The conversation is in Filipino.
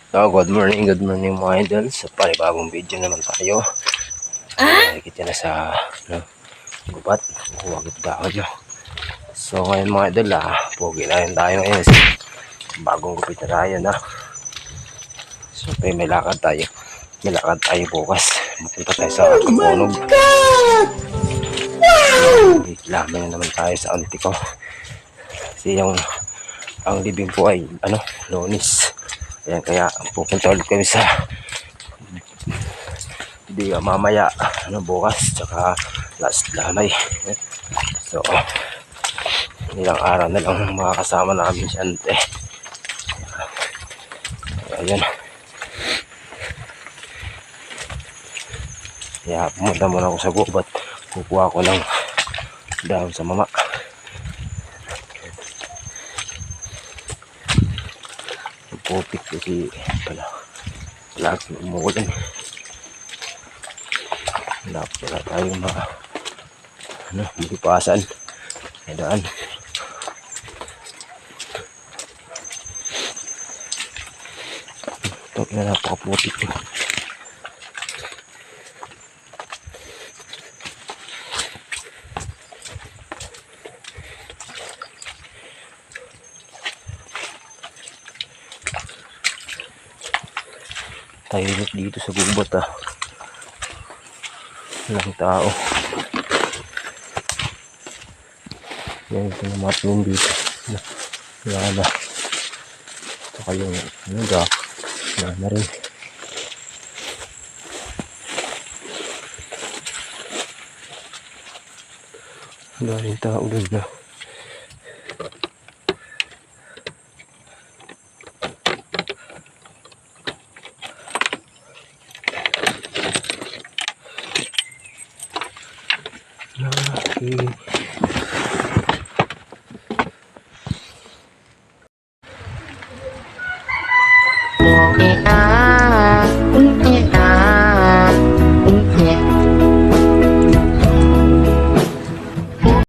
Good morning mga idol. Sa panibagong video naman tayo. Nakikita na sa gubat. Huwag ito dahon. So ngayon mga idol, pogi na yun tayo ngayon. Bagong gupit na tayo na. So may lakad tayo. May lakad tayo bukas. Mapunta tayo sa Kapunog. Laman na naman tayo sa auntie ko. Kasi ang living po ay Lunes. Ayan, kaya pupunta ulit kami sa mamaya bukas tsaka last lamay. So ilang araw na lang makakasama namin si ante. Ayan, kaya pumunta muna ako sa gubat, kukuha ko ng dahon sa mama. Putik kasi palagi umuulan. Wala tayong magipasan may daan. Ito na napakaputik. Tahimik dito sa gubat walang tao. Yan, ito na matulong dito. Wala na. Saka yung gak. Wala na rin. Wala rin tao doon na.